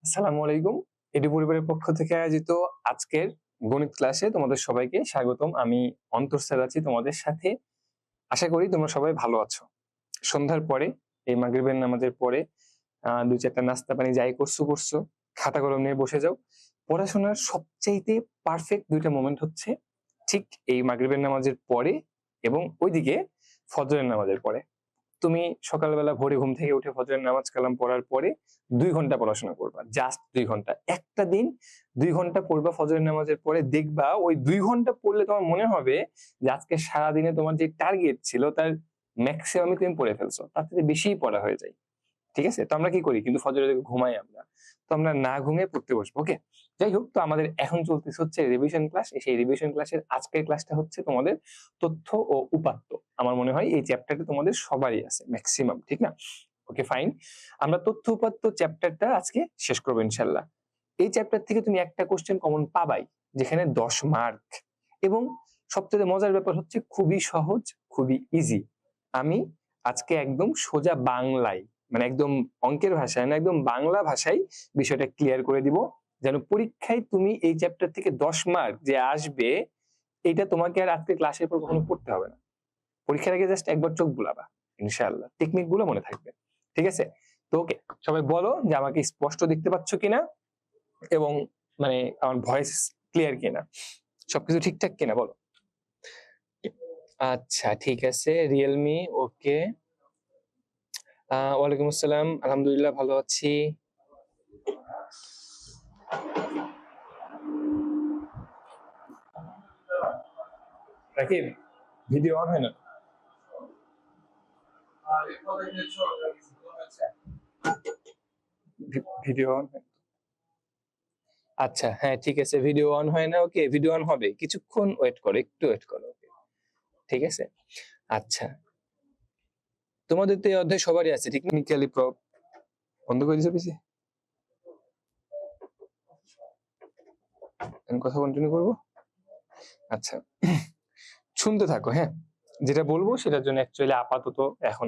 আসসালামু আলাইকুম। এডু পরিবারের পক্ষ থেকে আয়োজিত আজকের গণিত ক্লাসে তোমাদের সবাইকে স্বাগতম। আমি অন্তর স্যার আছি তোমাদের সাথে। আশা করি তোমরা সবাই ভালো আছো। সন্ধ্যার পরে, এই মাগরিবের নামাজের পরে ২-৪টা নাস্তা পানি যাই করছো, খাতা কলম নিয়ে বসে যাও। পড়াশোনার সবচাইতে পারফেক্ট ২টা মোমেন্ট হচ্ছে ঠিক এই মাগরিবের নামাজের পরে এবং ওইদিকে ফজরের নামাজের পরে। তুমি সকালবেলা ভোরে ঘুম থেকে উঠে ফজরের নামাজ কালাম পড়ার পরে 2 ঘন্টা পড়াশোনা করবা, জাস্ট 2 ঘন্টা। একটা দিন 2 ঘন্টা পড়বা ফজরের নামাজের পরে, দেখবা ওই 2 ঘন্টা পড়লে তোমার মনে হবে যে আজকে সারাদিনে তোমার যে টার্গেট ছিল তার ম্যাক্সিমামই তুমি পড়ে ফেলছো, তার থেকে বেশিই পড়া হয়ে যায়। ঠিক আছে, তো আমরা কি করি কিন্তু ফজরের দিকে ঘুমাই আমরা, তো আমরা না ঘুমিয়ে পড়তে বসবো। ওকে, যাই হোক, তো আমাদের এখন চলতেছে হচ্ছে রিভিশন ক্লাস। সেই রিভিশন ক্লাসের আজকের ক্লাসটা হচ্ছে তোমাদের তথ্য ও উপাত্ত। আমার মনে হয় এই চ্যাপ্টারটা তোমাদের সবারই আছে ম্যাক্সিমাম, ঠিক না? ওকে ফাইন, আমরা তথ্য উপাত্ত চ্যাপ্টারটা আজকে শেষ করবো ইনশাল্লাহ। এই চ্যাপ্টার থেকে তুমি একটা কোশ্চেন কমন পাবাই, যেখানে 10 মার্ক, এবং সবচেয়ে মজার ব্যাপার হচ্ছে খুবই সহজ, খুবই ইজি। আমি আজকে একদম সোজা বাংলায়, মানে একদম অঙ্কের ভাষায় না, একদম বাংলা ভাষায় বিষয়টা ক্লিয়ার করে দিব, যেন পরীক্ষায় তুমি এই চ্যাপ্টার থেকে 10 মার্ক যে আসবে, এটা তোমাকে আর আজকে ক্লাসের পর কখনো পড়তে হবে না। পরীক্ষার আগে জাস্ট একবার চোখ বুলাবা, ইনশাআল্লাহ টেকনিক গুলো মনে থাকবে। ঠিক আছে, তো ওকে, সবাই বলো যে আমাকে স্পষ্ট দেখতে পাচ্ছ কিনা, এবং মানে আমার ভয়েস ক্লিয়ার কিনা, সবকিছু ঠিকঠাক কিনা বলো। আচ্ছা ঠিক আছে, রিয়েলমি, ওকে। ওয়ালাইকুম আসসালাম, আলহামদুলিল্লাহ ভালো আছি। রাকিব, ভিডিও অন হয় না? ভিডিও অন, আচ্ছা হ্যাঁ ঠিক আছে, ভিডিও অন হয় না। ওকে, ভিডিও অন হবে, কিছুক্ষণ ওয়েট করো, একটু ওয়েট করো। ঠিক আছে, আচ্ছা তোমাদের তো এই অধ্যায় সবারই আছে, টেকনিক্যালি বন্ধ করে দিছো পিছিয়ে, আমি কথা কন্টিনিউ করবো। আচ্ছা শুনতে থাকো, হ্যাঁ যেটা বলবো সেটার জন্য অ্যাকচুয়ালি আপাতত এখন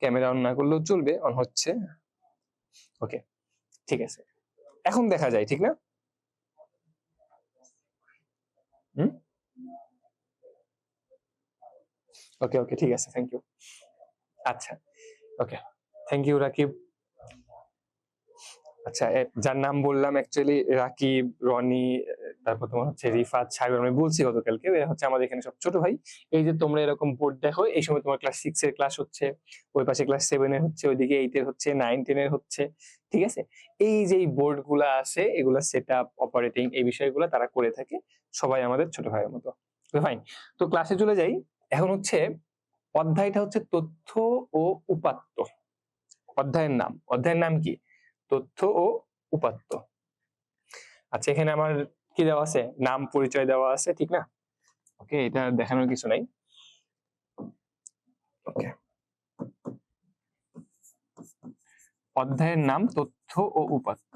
ক্যামেরা অন না করলেও চলবে, অন হচ্ছে। ওকে ঠিক আছে, এখন দেখা যায় ঠিক না? হুম, ওকে ওকে ঠিক আছে, থ্যাংক ইউ। আচ্ছা ওকে, থ্যাংক ইউ রাকিব। আচ্ছা, যার নাম বললাম অ্যাকচুয়ালি রাকিব, রনি, তারপর তোমার হচ্ছে রিফাত, সাগর, আমি বলছি গতকালকে, এরা হচ্ছে আমাদের এখানে সব ছোট ভাই। এই যে তোমরা এরকম বোর্ড দেখো, এই সময় তোমার ক্লাস 6 এর ক্লাস হচ্ছে, ওই পাশে ক্লাস 7 এর হচ্ছে, ওইদিকে 8 এর হচ্ছে, 9 10 এর হচ্ছে। ঠিক আছে, এই যে বোর্ড গুলা আছে, এগুলা সেট আপ, অপারেটিং, এই বিষয়গুলো তারা করে থাকে, সবাই আমাদের ছোট ভাইয়ের মতো। ফাইন, তো ক্লাসে চলে যাই। এখন হচ্ছে অধ্যায়টা হচ্ছে তথ্য ও উপাত্ত। অধ্যায়ের নাম কি? তথ্য ও উপাত্ত। আচ্ছা, এখানে আমার কি দেওয়া আছে? নাম পরিচয় দেওয়া আছে, ঠিক না? ওকে, এটা দেখানোর কিছু নাই। ওকে, অধ্যায়ের নাম তথ্য ও উপাত্ত।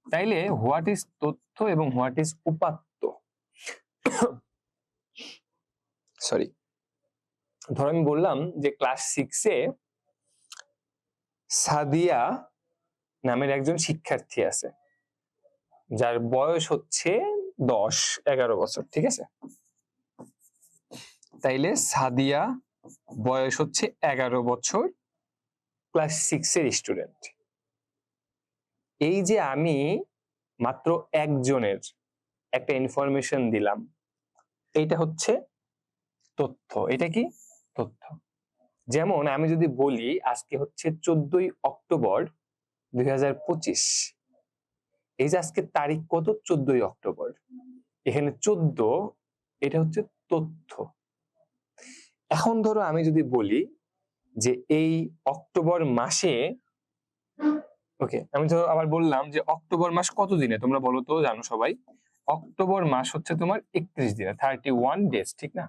তাইলে হোয়াট ইজ তথ্য এবং হোয়াট ইজ উপাত্ত? সরি, ধর আমি বললাম যে ক্লাস 6 এ সাদিয়া নামের একজন শিক্ষার্থী আছে, যার বয়স হচ্ছে 10-11 বছর। ঠিক আছে, তাইলে সাদিয়া বয়স হচ্ছে 11 বছর, ক্লাস 6 এর স্টুডেন্ট। এই যে আমি মাত্র একজনের একটা ইনফরমেশন দিলাম, এইটা হচ্ছে তথ্য। এটা কি? তথ্য। যেমন আমি যদি বলি আজকে হচ্ছে 14ই অক্টোবর 2025, এই যে আজকে তারিখ কত? 14ই অক্টোবর, এখানে 14, এটা হচ্ছে তথ্য। এখন ধরো আমি যদি বলি যে এই অক্টোবর মাসে, ওকে আমি তো আবার বললাম যে অক্টোবর মাস কত দিনে, তোমরা বলো তো, জানো সবাই? অক্টোবর মাস হচ্ছে তোমার 31 দিনে, 31 ডেজ, ঠিক না?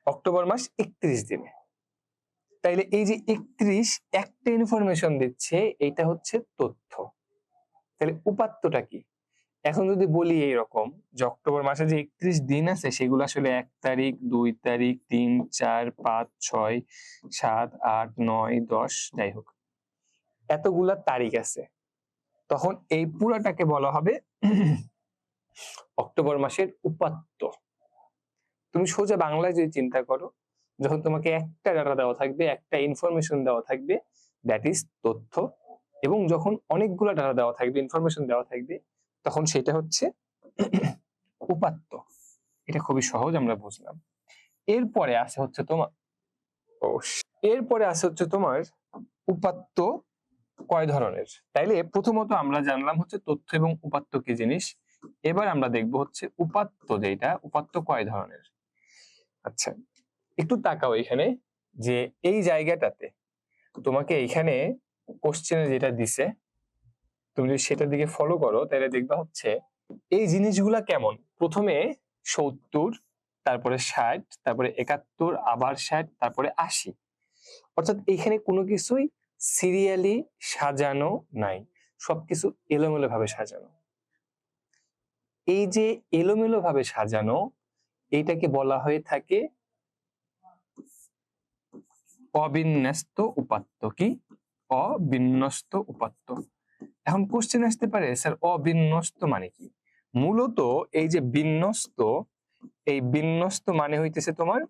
অক্টোবর মাস 31 দিনে। তাইলে এই যে 31 একটা ইনফরমেশন দিচ্ছে, এটা হচ্ছে তথ্য। তাহলে উপাত্তটা কি? এখন যদি বলি এইরকম যে অক্টোবর মাসে যে 31 দিন আছে, সেগুলো আসলে 1 তারিখ, 2 তারিখ, 3 4 5 6 7 8 9 10, যাই হোক এতগুলা তারিখ আছে, তখন এই পুরাটাকে বলা হবে অক্টোবর মাসের উপাত্ত। তুমি সোজা বাংলায় যদি চিন্তা করো, যখন তোমাকে একটা ডাটা দেওয়া থাকবে, একটা ইনফরমেশন দেওয়া থাকবে, দ্যাট ইজ তথ্য, এবং যখন অনেকগুলা ডাটা দেওয়া থাকবে, ইনফরমেশন দেওয়া থাকবে, তখন সেটা হচ্ছে উপাত্ত। এটা খুবই সহজ, আমরা বুঝলাম। এরপরে আছে হচ্ছে তোমার উপাত্ত কয় ধরনের। তাইলে প্রথমত আমরা জানলাম হচ্ছে তথ্য এবং উপাত্ত কি জিনিস। এবার আমরা দেখব হচ্ছে উপাত্ত, যেটা উপাত্ত কয় ধরনের। আচ্ছা, একটু তাকাও এখানে, যে এই জায়গাটাতে তোমাকে এখানে কোশ্চেনে যেটা দিছে, তুমি যদি সেটার দিকে ফলো করো, তাহলে দেখবা হচ্ছে এই জিনিসগুলা কেমন। প্রথমে 70, তারপরে 60, তারপরে 71, আবার 60, তারপরে 80। অর্থাৎ এখানে কোনো কিছুই সিরিয়ালি সাজানো নাই, সবকিছু এলোমেলো ভাবে সাজানো। এই যে এলোমেলো ভাবে সাজানো, এইটাকে বলা হয়ে থাকে অবিন্যস্ত উপাত্ত। কি? অবিন্যস্ত উপাত্ত। এখন কোশ্চেন আসতে পারে, স্যার অবিন্যস্ত মানে কি? মূলত এই যে বিন্যস্ত, এই বিন্যস্ত মানে হইতেছে তোমার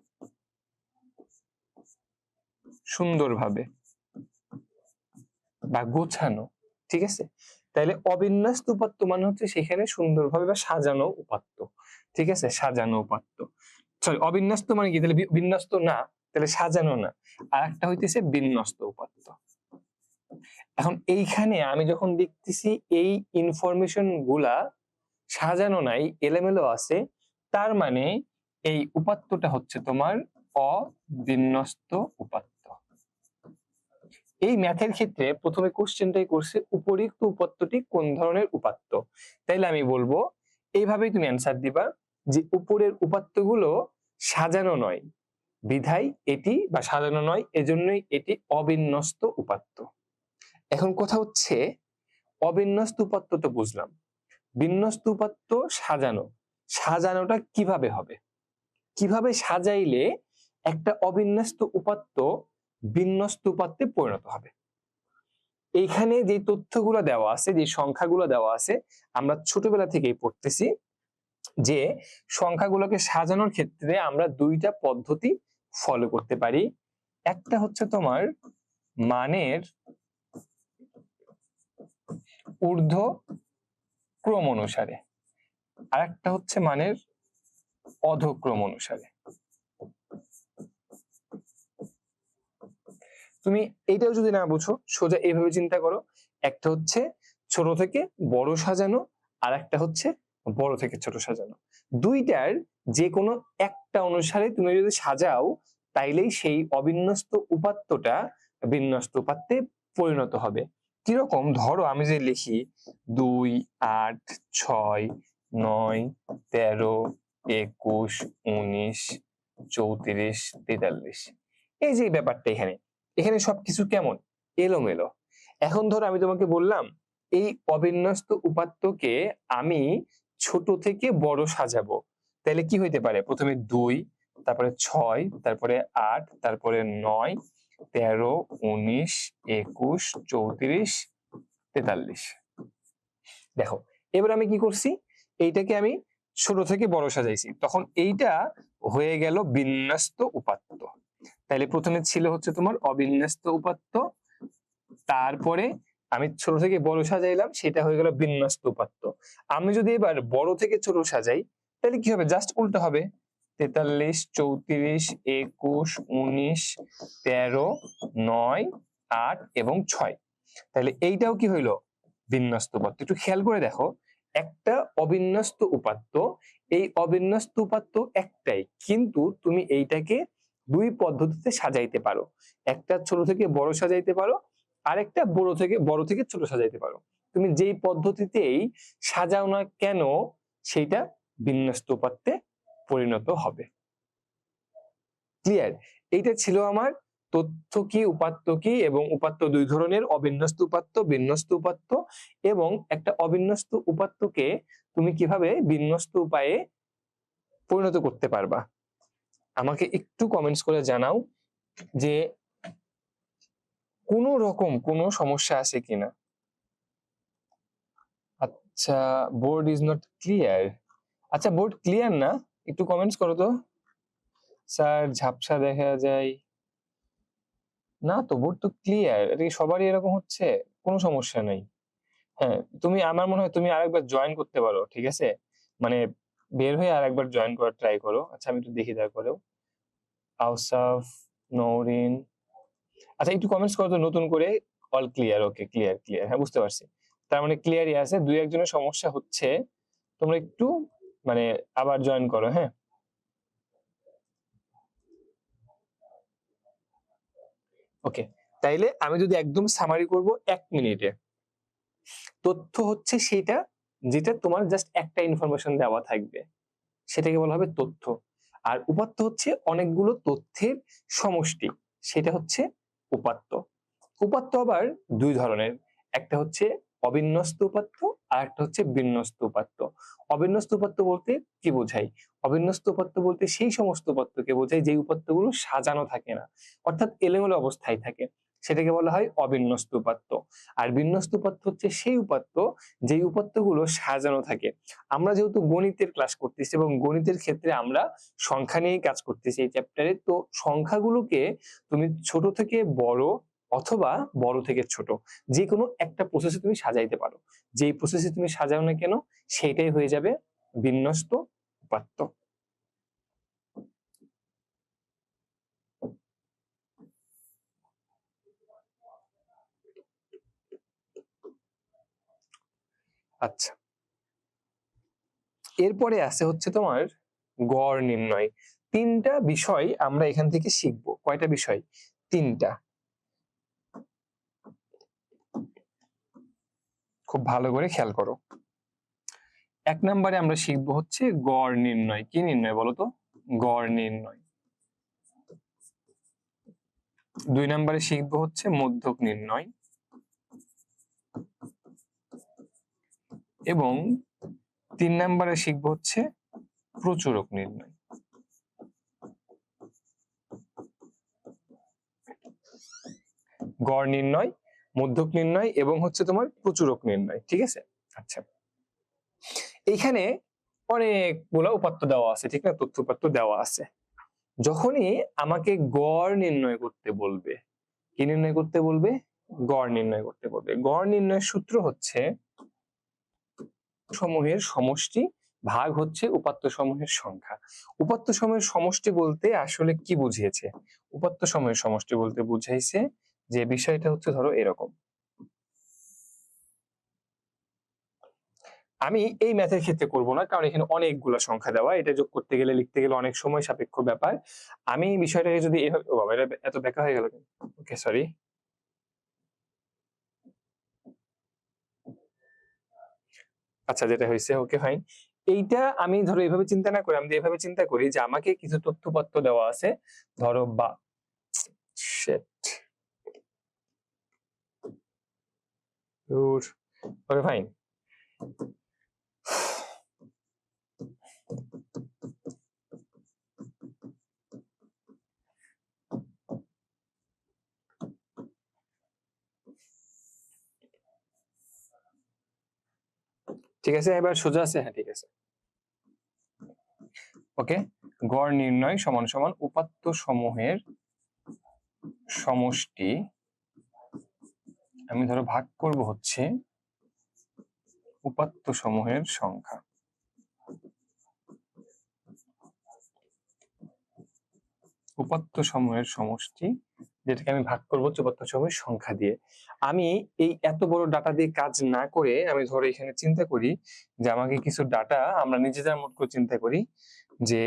সুন্দরভাবে বা গোছানো, ঠিক আছে? তাইলে অবিন্যস্ত উপাত্ত মানে হচ্ছে সেখানে সুন্দরভাবে বা সাজানো উপাত্ত, ঠিক আছে? সাজানো উপাত্ত। সরি, অবিন্যস্ত মানে কি? তাহলে বিন্যস্ত না, তাহলে সাজানো না। আর একটা হইতেছে বিন্যস্ত উপাত্ত। এখন এইখানে আমি যখন দেখতেছি এই ইনফরমেশন গুলা সাজানো নাই, এলোমেলো আছে, তার মানে এই উপাত্তটা হচ্ছে তোমার অবিন্যস্ত উপাত্ত। এই ম্যাথের ক্ষেত্রে প্রথমে কোশ্চেনটাই করছে উপরিউক্ত উপাত্তটি কোন ধরনের উপাত্ত। তাইলে আমি বলবো এইভাবেই তুমি অ্যান্সার দিবা, যে উপরের উপাত্তগুলো সাজানো নয় বিধায় এটি, বা সাজানো নয় এজন্যই এটি অবিন্যস্ত উপাত্ত। এখন কথা হচ্ছে, অবিন্যস্ত উপাত্ত তো বুঝলাম, বিন্যস্ত উপাত্ত সাজানো। সাজানোটা কিভাবে হবে? কিভাবে সাজাইলে একটা অবিন্যস্ত উপাত্ত বিন্যস্ত উপাত্তে পরিণত হবে? এইখানে যে তথ্যগুলো দেওয়া আছে, যে সংখ্যাগুলো দেওয়া আছে, আমরা ছোটবেলা থেকেই পড়তেছি যে সংখ্যাগুলোকে সাজানোর ক্ষেত্রে আমরা দুইটা পদ্ধতি ফলো করতে পারি। একটা হচ্ছে তোমার মানের ঊর্ধ্ব ক্রম অনুসারে, আর একটা হচ্ছে মানের অধক্রম অনুসারে। তুমি এইটাও যদি না বুঝো, সোজা এইভাবে চিন্তা করো, একটা হচ্ছে ছোট থেকে বড় সাজানো, আর একটা হচ্ছে বড় থেকে ছোট সাজানো। দুইটার যে কোনো একটা অনুসারে তুমি যদি সাজাও, তাইলেই সেই অবিন্যস্ত উপাত্তটা বিন্যস্ত উপাত্তে পরিণত হবে। কিরকম? ধরো আমি যে লিখি 2, 8, 6, 9, 13, 21, 19, 34, 43, এই যে ব্যাপারটা এখানে, এখানে সবকিছু কেমন এলোমেলো। এখন ধরো আমি তোমাকে বললাম এই অবিন্যস্ত উপাত্তকে আমি ছোট থেকে বড় সাজাবো, তাহলে কি হইতে পারে? প্রথমে 2, তারপরে 6, তারপরে 8, তারপরে 9, 13, 19, 21, 34, 43। দেখো এবার আমি কি করছি, এইটাকে আমি ছোট থেকে বড় সাজাইছি, তখন এইটা হয়ে গেল বিন্যস্ত উপাত্ত। তাহলে প্রথমে ছিল হচ্ছে তোমার অবিন্যস্ত উপাত্ত, তারপরে আমি ছোট থেকে বড় সাজাইলাম, সেটা হয়ে গেল বিন্যস্ত উপাত্ত। আমি যদি এবার বড় থেকে ছোট সাজাই, তাহলে কি হবে? জাস্ট উল্টো হবে, 43, 34, 21, 19, 13, 9, 8 এবং 6। তাহলে এইটাও কি হইলো? বিন্যস্ত উপাত্ত। একটু খেয়াল করে দেখো, একটা অবিন্যস্ত উপাত্ত, এই অবিন্যস্ত উপাত্ত একটাই, কিন্তু তুমি এইটাকে দুই পদ্ধতিতে সাজাইতে পারো। একটা ছোট থেকে বড় সাজাইতে পারো, আরেকটা বড় থেকে ছোট সাজাইতে পারো। তুমি যেই পদ্ধতিতেই সাজাও না কেন, সেইটা বিন্যস্ত উপাত্তে পরিণত হবে। ক্লিয়ার? এইটা ছিল আমার তথ্য কি, উপাত্ত কি, এবং উপাত্ত দুই ধরনের, অবিন্যস্ত উপাত্ত, বিন্যস্ত উপাত্ত, এবং একটা অবিন্যস্ত উপাত্তকে তুমি কিভাবে বিন্যস্ত উপায়ে পরিণত করতে পারবা। আমাকে একটু কমেন্টস করে জানাও যে কোনো রকম কোনো সমস্যা আছে কিনা? আচ্ছা, বোর্ড ইজ নট ক্লিয়ার। আচ্ছা, বোর্ড ক্লিয়ার না? একটু কমেন্টস করো তো। স্যার, ঝাপসা দেখা যায়। না তো, বোর্ড তো ক্লিয়ার। এটা কি সবারই এরকম হচ্ছে? কোনো সমস্যা নাই। হ্যাঁ, তুমি, আমার মনে হয় তুমি আরেকবার জয়েন করতে পারো, ঠিক আছে? মানে বের হয়ে আরেকবার জয়েন করার ট্রাই করো। আচ্ছা, আমি একটু দেখি তারপরেও। আউসাফ, নওরিন। আচ্ছা, একটু কমেন্টস করো তো নতুন করে। অল ক্লিয়ার, ওকে, ক্লিয়ার ক্লিয়ার, হ্যাঁ বুঝতে পারছি। তার মানে ক্লিয়ারই আছে, দুই একজনের সমস্যা হচ্ছে। তোমরা একটু মানে আবার জয়েন করো, হ্যাঁ। ওকে, তাইলে আমি যদি একদম সামারি করব 1 মিনিটে, তথ্য হচ্ছে সেটা যেটা তোমার জাস্ট একটা ইনফরমেশন দেওয়া থাকবে, সেটাকে বলা হবে তথ্য। আর উপাত্ত হচ্ছে অনেকগুলো তথ্যের সমষ্টি, সেটা হচ্ছে উপাত্ত। উপাত্ত আবার দুই ধরনের, একটা হচ্ছে অবিন্যস্ত উপাত্ত আর একটা হচ্ছে বিন্যস্ত উপাত্ত। অবিন্যস্ত উপাত্ত বলতে কি বোঝায়? অবিন্যস্ত উপাত্ত বলতে সেই সমস্ত উপাত্তকে বোঝায় যে উপাত্তগুলো সাজানো থাকে না, অর্থাৎ এলোমেলো অবস্থায় থাকে, সেটাকে বলা হয় অবিন্যস্ত উপাত্ত। আর বিন্যস্ত উপাত্ত হচ্ছে সেই উপাত্ত যেই উপাত্তগুলো সাজানো থাকে। আমরা যেহেতু গণিতের ক্লাস করতেছি এবং গণিতের ক্ষেত্রে আমরা সংখ্যা নিয়েই কাজ করতেছি এই চ্যাপ্টারে, তো সংখ্যাগুলোকে তুমি ছোট থেকে বড় অথবা বড় থেকে ছোট যে কোনো একটা প্রসেসে তুমি সাজাইতে পারো। যেই প্রসেসে তুমি সাজাও না কেন, সেটাই হয়ে যাবে বিন্যস্ত উপাত্ত। আচ্ছা, এরপরে আছে হচ্ছে তোমার গড় নির্ণয়। তিনটা বিষয় আমরা এখান থেকে শিখবো। কয়টা বিষয়? তিনটা। খুব ভালো করে খেয়াল করো। 1 নম্বরে আমরা শিখবো হচ্ছে গড় নির্ণয়। কি নির্ণয় বলো তো? গড় নির্ণয়। 2 নম্বরে শিখবো হচ্ছে মধ্যক নির্ণয়। এবং 3 নম্বরে শিখবো হচ্ছে প্রচুরক নির্ণয়। গড় নির্ণয়, মধ্যক নির্ণয় এবং হচ্ছে তোমার প্রচুরক নির্ণয়, ঠিক আছে? আচ্ছা, এইখানে অনেকগুলো উপাত্ত দেওয়া আছে, ঠিক না? তথ্য উপাত্ত দেওয়া আছে। যখনই আমাকে গড় নির্ণয় করতে বলবে, কি নির্ণয় করতে বলবে? গড় নির্ণয় করতে বলবে। গড় নির্ণয়ের সূত্র হচ্ছে সমূহের সমষ্টি ভাগ হচ্ছে উপাত্ত সমূহের সংখ্যা। উপাত্ত সমূহের সমষ্টি বলতে আসলে কি বুঝিয়েছে? উপাত্ত সমূহের সমষ্টি বলতে বুঝাইছে যে বিষয়টা হচ্ছে ধরো এরকম। আমি এই ম্যাথের ক্ষেত্রে করব না, কারণ এখানে অনেকগুলো সংখ্যা দেওয়া, এটা যোগ করতে গেলে লিখতে গেলে অনেক সময় সাপেক্ষ ব্যাপার। আমি বিষয়টাকে যদি এভাবে, ও বাবা, এটা এত ব্যাখ্যা হয়ে গেল। ওকে, সরি। আচ্ছা, যেটা হয়েছে ওকে ফাইন। এইটা আমি ধরো এইভাবে চিন্তা না করে, আমি এইভাবে চিন্তা করি যে আমাকে কিছু তথ্যপত্র দেওয়া আছে, ধরো বা শিট, ওকে ফাইন। ঠিক আছে, এবার সোজা আছে, হ্যাঁ ঠিক আছে। ওকে, গড় নির্ণয় সমান সমান উপাত্ত সমূহের সমষ্টি, আমি ধরো ভাগ করব হচ্ছে উপাত্ত সমূহের সংখ্যা। উপাত্ত সমূহের সমষ্টি, যেটাকে আমি ভাগ করবো উপাত্ত সমূহের সংখ্যা দিয়ে। আমি এই এত বড় ডাটা দিয়ে কাজ না করে আমি ধরো এখানে চিন্তা করি যে আমাকে কিছু ডাটা আমরা নিজেদের মতো করে চিন্তা করি যে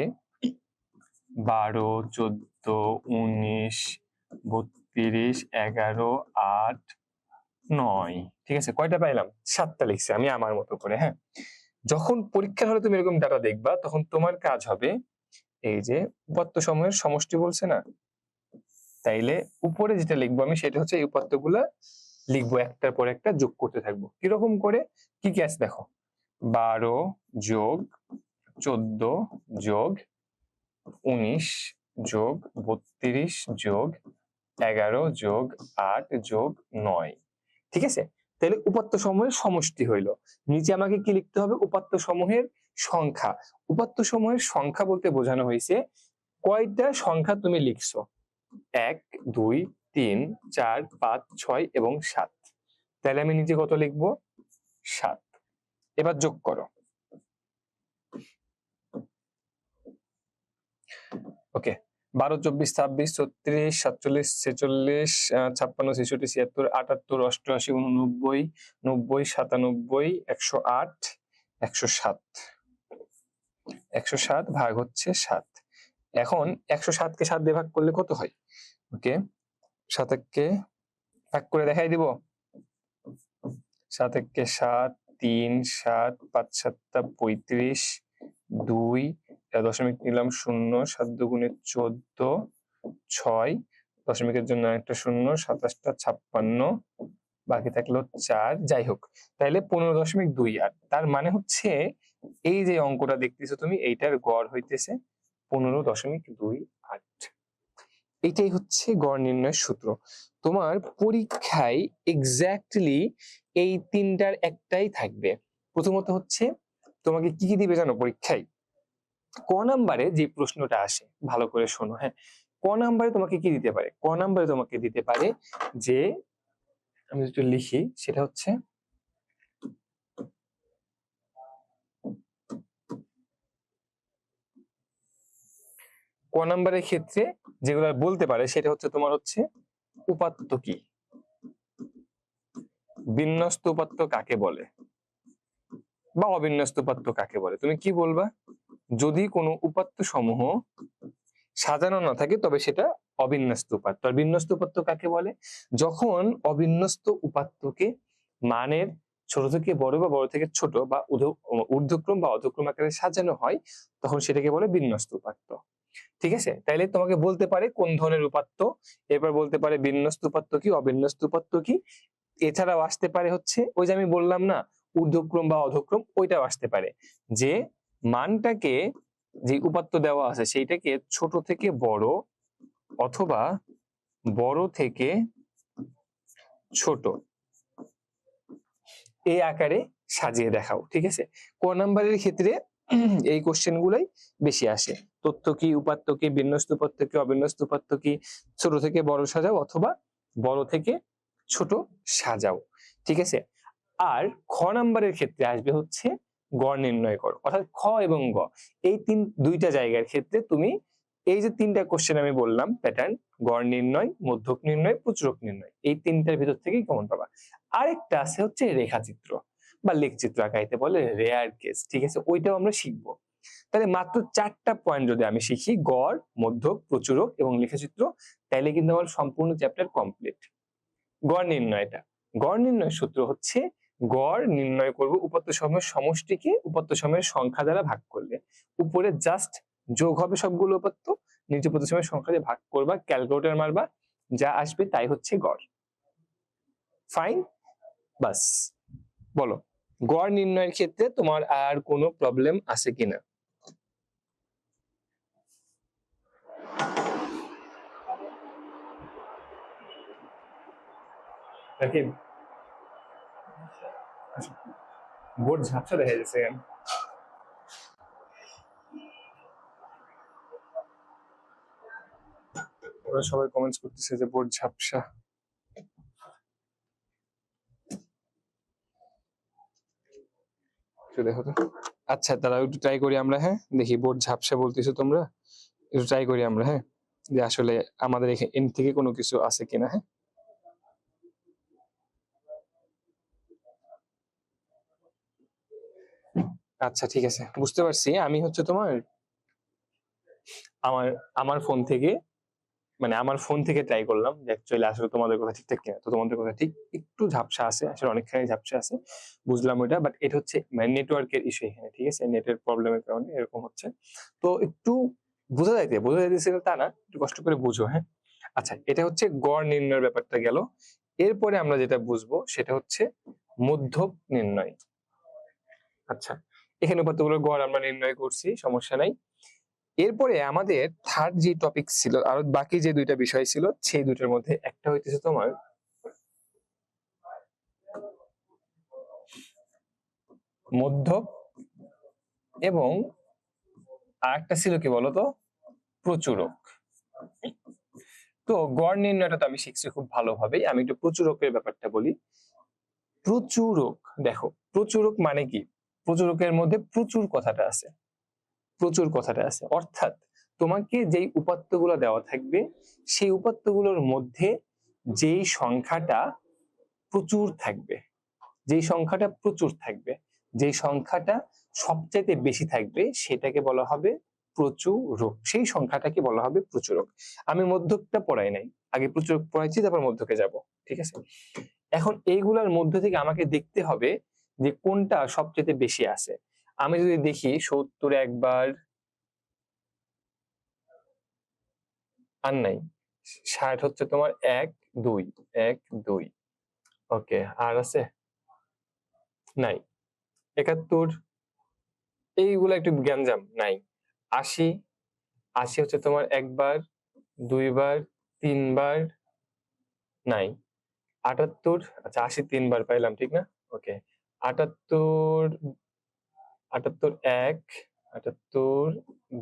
12, 14, 19, 32, 11, 8, 9, ঠিক আছে? কয়টা পাইলাম? 7টা লিখছি আমি আমার মতো করে, হ্যাঁ। যখন পরীক্ষার হলে তুমি এরকম ডাটা দেখবা, তখন তোমার কাজ হবে এই যে উপাত্ত সমূহের সমষ্টি বলছে না, তাইলে উপরে যেটা লিখবো আমি সেটা হচ্ছে এই উপাত্তগুলা লিখবো, একটার পর একটা যোগ করতে থাকবো। কিরকম করে? কি কি আছে দেখো, 12 যোগ 14 যোগ 19 যোগ 32 যোগ 11 যোগ 8 যোগ 9। ঠিক আছে, তাহলে উপাত্ত সমূহের সমষ্টি হইল। নিচে আমাকে কি লিখতে হবে? উপাত্ত সমূহের সংখ্যা। উপাত্ত সমূহের সংখ্যা বলতে বোঝানো হয়েছে কয়টা সংখ্যা তুমি লিখছো। 1 2 3 4 5 6 এবং 7। তাহলে আমি নিচে কত লিখবো? 7। এবার যোগ করো। ওকে, 12 24 26 36 47 46 56 66 76 78 88 89 90 97 108 107। 107 ভাগ হচ্ছে 7। এখন 107 কে 7 দিয়ে ভাগ করলে কত হয়? ওকে, 7 কে ভাগ করে দেখাই দিব। 7 কে 7, 3 7 5 7 35, 2 দশমিক নিলাম 0, 7 দুগুণে 14, 6 দশমিকের জন্য একটা 0, 27 56, বাকি থাকলো 4। যাই হোক, তাহলে 15.28। তার মানে হচ্ছে এই যে অঙ্কটা দেখতেছো তুমি, এইটার গড় হইতেছে 15.28। এটাই হচ্ছে গড় নির্ণয়ের সূত্র। তোমার পরীক্ষায় এক্স্যাক্টলি এই তিনটার একটাই থাকবে। প্রথমত হচ্ছে তোমাকে কি কি দিবে জানো পরীক্ষায়? ক নাম্বারে যে প্রশ্নটা আসে, ভালো করে শোনো, হ্যাঁ। ক নাম্বারে তোমাকে কি দিতে পারে? ক নাম্বারে তোমাকে দিতে পারে যে, আমি যেটা লিখি সেটা হচ্ছে ক নাম্বারের ক্ষেত্রে যেগুলো বলতে পারে সেটা হচ্ছে তোমার হচ্ছে উপাত্ত কি, বিন্যস্ত উপাত্ত কাকে বলে, বা অবিন্যস্ত উপাত্ত কাকে বলে। তুমি কি বলবা? যদি কোনো উপাত্ত সমূহ সাজানো না থাকে তবে সেটা অবিন্যস্ত উপাত্ত। আর বিন্যস্ত উপাত্ত কাকে বলে? যখন অবিন্যস্ত উপাত্তকে মানের ছোট থেকে বড় বা বড় থেকে ছোট বা ঊর্ধ্বক্রম বা অধক্রম আকারে সাজানো হয়, তখন সেটাকে বলে বিন্যস্ত উপাত্ত। ঠিক আছে, তাইলে তোমাকে বলতে পারে কোন ধরনের উপাত্ত, এরপর বলতে পারে বিন্যস্ত উপাত্ত কি, অবিন্যস্ত উপাত্ত কি। এছাড়াও আসতে পারে হচ্ছে ওই যে আমি বললাম না, ঊর্ধ্বক্রম বা অধক্রম, ওইটাও আসতে পারে যে মানটাকে, যে উপাত্ত দেওয়া আছে সেইটাকে ছোট থেকে বড় অথবা বড় থেকে ছোট এই আকারে সাজিয়ে দেখাও। ঠিক আছে, ক নাম্বারের ক্ষেত্রে এই কোশ্চেন গুলাই বেশি আসে। তথ্য কি, উপাত্ত কি, বিন্যস্ত উপাত্ত কি, অবিন্যস্ত উপাত্ত কি, ছোট থেকে বড় সাজাও অথবা বড় থেকে ছোট সাজাও। ঠিক আছে, আর খ নাম্বারের ক্ষেত্রে আসবে হচ্ছে গড় নির্ণয় করো। অর্থাৎ খ এবং গ এই দুইটা জায়গার ক্ষেত্রে তুমি এই যে তিনটা কোশ্চেন আমি বললাম প্যাটার্ন, গড় নির্ণয়, মধ্যক নির্ণয়, প্রচুরক নির্ণয়, এই তিনটার ভিতর থেকেই কমন পাবা। আরেকটা আছে হচ্ছে রেখাচিত্র বা লেখচিত্র আঁকাইতে বলে, রেয়ার কেস। ঠিক আছে, ওইটাও আমরা শিখবো। তাহলে মাত্র 4টা পয়েন্ট যদি আমি শিখি, গড়, মধ্যক, প্রচুরক এবং লেখচিত্র, তাহলে কিন্তু আমার সম্পূর্ণ চ্যাপ্টার কমপ্লিট। গড় নির্ণয়টা, গড় নির্ণয়ের সূত্র হচ্ছে গড় নির্ণয় করব উপাত্ত সমূহের সমষ্টিকে উপাত্ত সমূহের সংখ্যা দ্বারা ভাগ করলে। উপরে জাস্ট যোগ হবে সবগুলো উপাত্ত, নিচে উপাত্ত সমূহের সংখ্যা দিয়ে ভাগ করবা, ক্যালকুলেটর মারবা, যা আসবে তাই হচ্ছে গড়। ফাইন, বাস। বলো, গড় নির্ণয়ের ক্ষেত্রে তোমার আর কোনো প্রবলেম আছে কিনা? রাকিব, বোর্ড ঝাপসা দেখা যাচ্ছে কেন? ওরা সবাই কমেন্টস করতেছে যে বোর্ড ঝাপসা। দেখো তো, আচ্ছা তারা একটু ট্রাই করি আমরা, হ্যাঁ দেখি, বোর্ড ঝাপসা বলতেছো তোমরা, একটু ট্রাই করি আমরা, হ্যাঁ, যে আসলে আমাদের এখান থেকে কোনো কিছু আছে কিনা। হ্যাঁ, আচ্ছা ঠিক আছে, বুঝতে পারছি। আমি হচ্ছে তোমার আমার আমার ফোন থেকে, মানে আমার ফোন থেকে ট্রাই করলাম যে অ্যাকচুয়ালি আসলে তোমাদের কথা ঠিকঠাক কিনা। তো তোমাদের কথা ঠিক, একটু ঝাপসা আছে, আসলে অনেকখানি ঝাপসা আছে, বুঝলাম ওইটা। বাট এটা হচ্ছে মানে নেটওয়ার্কের ইস্যু এখানে। ঠিক আছে, নেটের প্রবলেমের কারণে এরকম হচ্ছে। তো একটু বোঝা যাইতেছে তা না, একটু কষ্ট করে বুঝো, হ্যাঁ। আচ্ছা, এটা হচ্ছে গড় নির্ণয়ের ব্যাপারটা গেল। এরপরে আমরা যেটা বুঝবো সেটা হচ্ছে মধ্যক নির্ণয়। আচ্ছা, এখানে উপাত্তগুলোর গড় আমরা নির্ণয় করছি, সমস্যা নাই। এরপরে আমাদের থার্ড যে টপিক ছিল, আর বাকি যে দুইটা বিষয় ছিল, সেই দুইটার মধ্যে একটা হইতেছে তোমার মধ্যক, এবং আরেকটা ছিল কি বলতো, প্রচুরক। তো গড় নির্ণয়টা তো আমি শিখছি খুব ভালোভাবেই, আমি একটু প্রচুরকের ব্যাপারটা বলি। প্রচুরক, দেখো প্রচুরক মানে কি, প্রচুরকের মধ্যে প্রচুর কথাটা আছে, প্রচুর কথাটা আছে, অর্থাৎ তোমাকে যেই উপাত্তগুলো দেওয়া থাকবে সেই উপাত্তগুলোর মধ্যে যেই সংখ্যাটা প্রচুর থাকবে, যেই সংখ্যাটা প্রচুর থাকবে, যেই সংখ্যাটা সবচাইতে বেশি থাকবে সেটাকে বলা হবে প্রচুরক, সেই সংখ্যাটাকে বলা হবে প্রচুরক। আমি মধ্যকটা পড়াই নাই, আগে প্রচুরক পড়াইছি, তারপর মধ্যকে যাব, ঠিক আছে? এখন এইগুলার মধ্যে থেকে আমাকে দেখতে হবে যে কোনটা সবচেয়ে বেশি আছে। আমি যদি দেখি 70 একবার, আর নাই, 60 হচ্ছে তোমার 1 2 1 2, ওকে, আর আছে নাই, 71, এইগুলো একটু গ্যাঞ্জাম নাই, 80, 80 হচ্ছে তোমার একবার, দুইবার, তিনবার, নাই, 78, আচ্ছা 80 তিনবার পাইলাম, ঠিক না? ওকে, 78, 78 1, 78